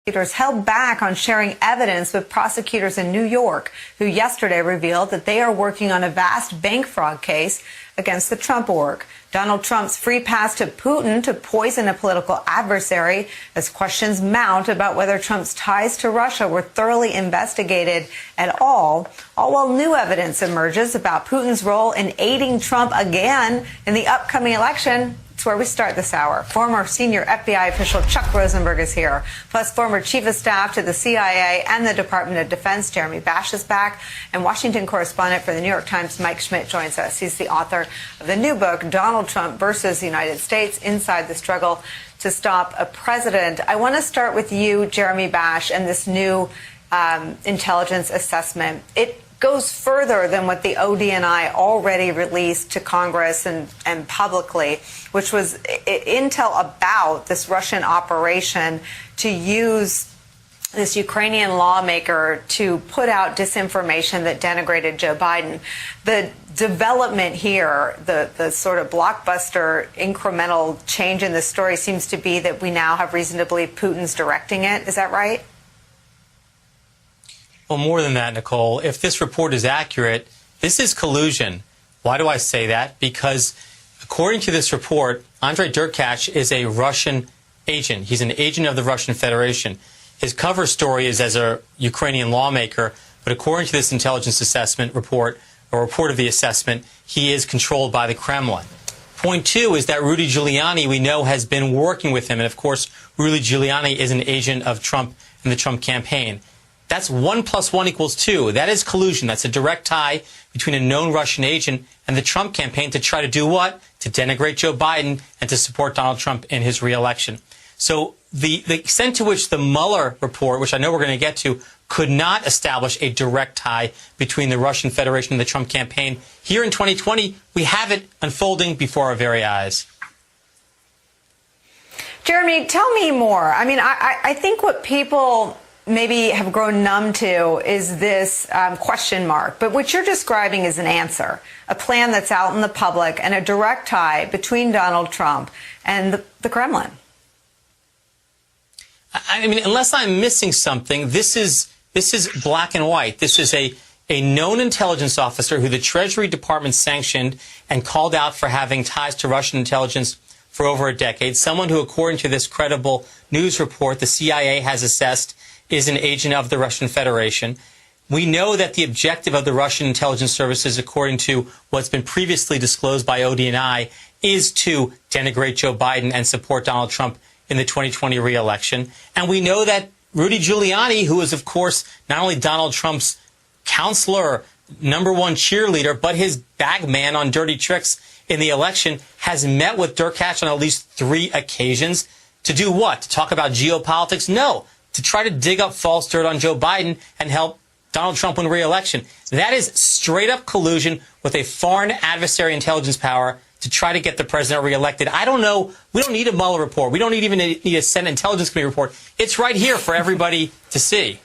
Prosecutors held back on sharing evidence with prosecutors in New York, who yesterday revealed that they are working on a vast bank fraud case against the Trump org. Donald Trump's free pass to Putin to poison a political adversary as questions mount about whether Trump's ties to Russia were thoroughly investigated at all while new evidence emerges about Putin's role in aiding Trump again in the upcoming election. It's where we start this hour. Former senior FBI official Chuck Rosenberg is here, plus former chief of staff to the CIA and the Department of Defense Jeremy Bash is back, and Washington correspondent for the New York Times Mike Schmidt joins us. He's the author of the new book, Donald Trump versus the United States, Inside the Struggle to Stop a President. I want to start with you, Jeremy Bash, and this new intelligence assessment. It goes further than what the ODNI already released to Congress and publicly, which was intel about this Russian operation to use this Ukrainian lawmaker to put out disinformation that denigrated Joe Biden. The development here, the sort of blockbuster incremental change in the story seems to be that we now have reason to believe Putin's directing it. Is that right? Well, more than that, Nicole. If this report is accurate, this is collusion. Why do I say that? Because according to this report, Andrei Derkach is a Russian agent. He's an agent of the Russian Federation. His cover story is as a Ukrainian lawmaker, but according to this intelligence assessment report, or report of the assessment, he is controlled by the Kremlin. Point two is that Rudy Giuliani, we know, has been working with him. And of course, Rudy Giuliani is an agent of Trump and the Trump campaign. That's 1 + 1 = 2. That is collusion. That's a direct tie between a known Russian agent and the Trump campaign to try to do what? To denigrate Joe Biden and to support Donald Trump in his reelection. So the extent to which the Mueller report, which I know we're going to get to, could not establish a direct tie between the Russian Federation and the Trump campaign, here in 2020, we have it unfolding before our very eyes. Jeremy, tell me more. I mean, I think what people maybe have grown numb to is this question mark. But what you're describing is an answer, a plan that's out in the public and a direct tie between Donald Trump and the Kremlin. I mean, unless I'm missing something, this is black and white. This is a known intelligence officer who the Treasury Department sanctioned and called out for having ties to Russian intelligence for over a decade. Someone who, according to this credible news report, the CIA has assessed is an agent of the Russian Federation. We know that the objective of the Russian intelligence services, according to what's been previously disclosed by ODNI, is to denigrate Joe Biden and support Donald Trump in the 2020 reelection. And we know that Rudy Giuliani, who is, of course, not only Donald Trump's counselor, #1 cheerleader, but his bag man on dirty tricks in the election, has met with Derkach on at least 3 occasions. To do what? To talk about geopolitics? No. To try to dig up false dirt on Joe Biden and help Donald Trump win re-election. That is straight up collusion with a foreign adversary intelligence power to try to get the president reelected. I don't know. We don't need a Mueller report. We don't even need a Senate Intelligence Committee report. It's right here for everybody to see.